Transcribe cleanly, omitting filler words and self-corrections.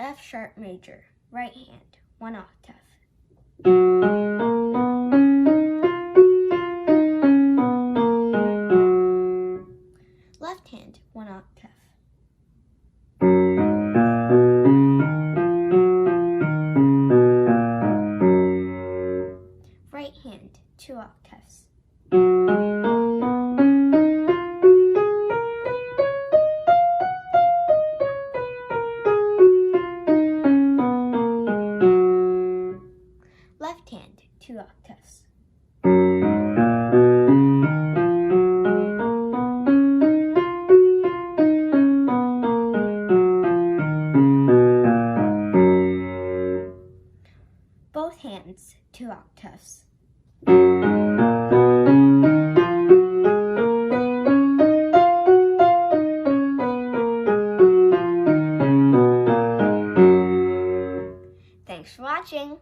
F sharp major, right hand, 1 octave. Left hand, 1 octave. Right hand, 2 octaves. Left hand, 2 octaves. Both hands, 2 octaves. Thanks for watching.